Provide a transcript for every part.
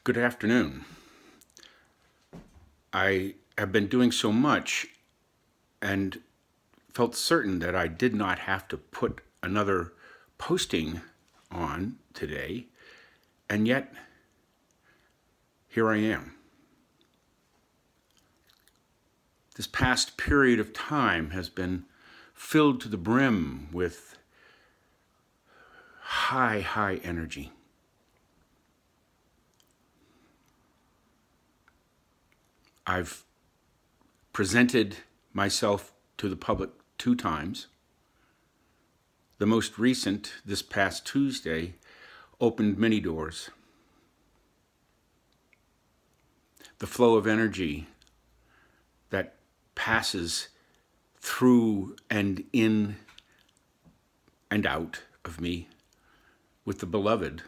Good afternoon. I have been doing so much and felt certain that I did not have to put another posting on today, and yet here I am. This past period of time has been filled to the brim with high energy. I've presented myself to the public 2 times. The most recent, this past Tuesday, opened many doors. The flow of energy that passes through and in and out of me with the beloved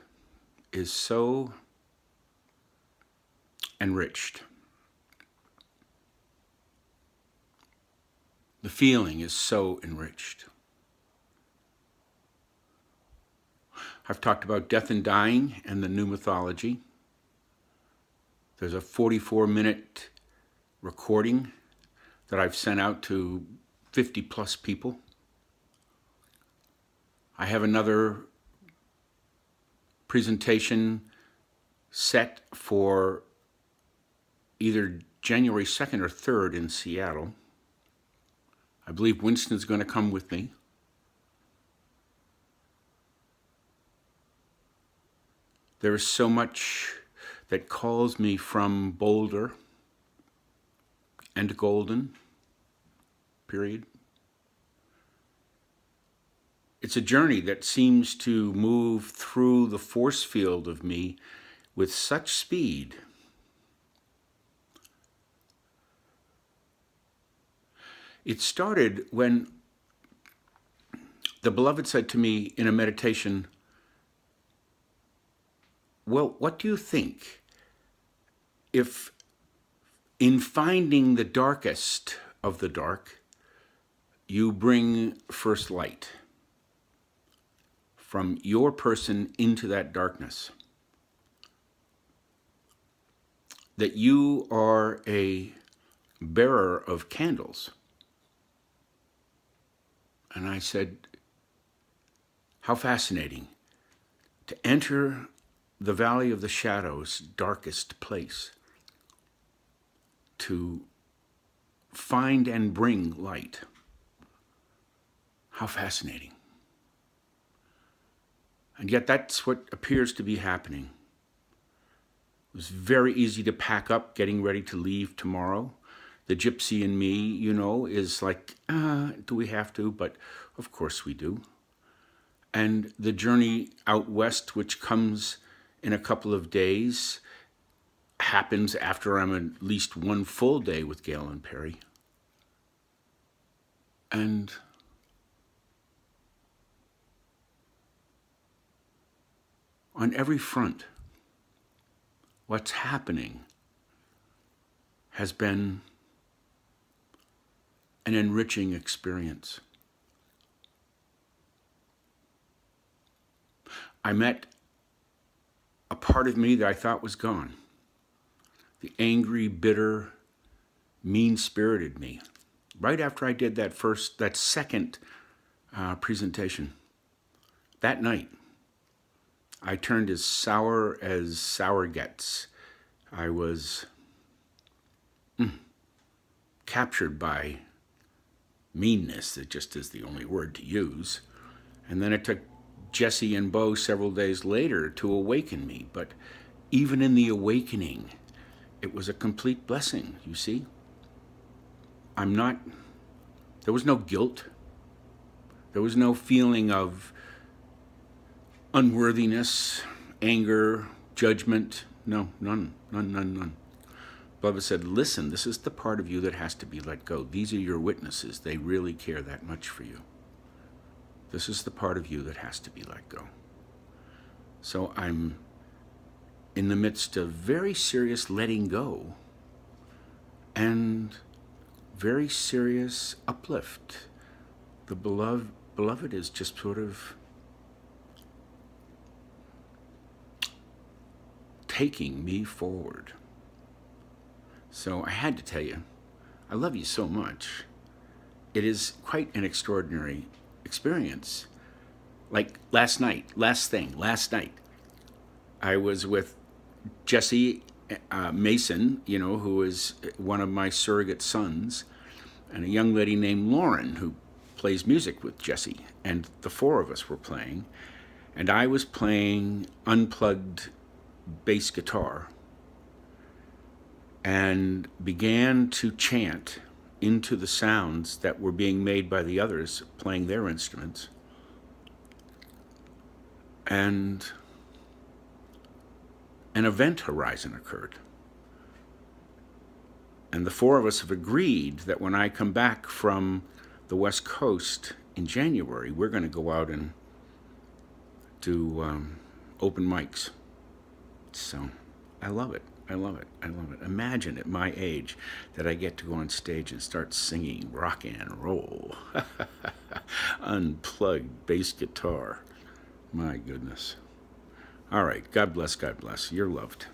is so enriched. The feeling is so enriched. I've talked about death and dying and the new mythology. There's a 44-minute recording that I've sent out to 50 plus people. I have another presentation set for either January 2nd or 3rd in Seattle. I believe Winston's going to come with me. There is so much that calls me from Boulder and Golden, period. It's a journey that seems to move through the force field of me with such speed. It started when the beloved said to me in a meditation, well, what do you think if in finding the darkest of the dark, you bring first light from your person into that darkness? That you are a bearer of candles. And I said, how fascinating to enter the valley of the shadow's darkest place, to find and bring light. How fascinating. And yet that's what appears to be happening. It was very easy to pack up, getting ready to leave tomorrow. The gypsy in me, is like, do we have to? But of course we do. And the journey out west, which comes in a couple of days, happens after I'm at least one full day with Gail and Perry. And on every front, what's happening has been an enriching experience. I met a part of me that I thought was gone. The angry, bitter, mean-spirited me. Right after I did that second presentation, that night, I turned as sour gets. I was captured by meanness, that just is the only word to use. And then it took Jesse and Bo several days later to awaken me. But even in the awakening, it was a complete blessing, you see. There was no guilt. There was no feeling of unworthiness, anger, judgment. No, none. Bubba said, listen, this is the part of you that has to be let go. These are your witnesses. They really care that much for you. This is the part of you that has to be let go. So I'm in the midst of very serious letting go and very serious uplift. The beloved is just sort of taking me forward. So I had to tell you, I love you so much. It is quite an extraordinary experience. Like last night, I was with Jesse Mason, who is one of my surrogate sons, and a young lady named Lauren who plays music with Jesse. And the four of us were playing, and I was playing unplugged bass guitar and began to chant into the sounds that were being made by the others playing their instruments. And an event horizon occurred. And the four of us have agreed that when I come back from the West Coast in January, we're going to go out and do open mics. So I love it. I love it. I love it. Imagine at my age that I get to go on stage and start singing rock and roll. Unplugged bass guitar. My goodness. All right. God bless. God bless. You're loved.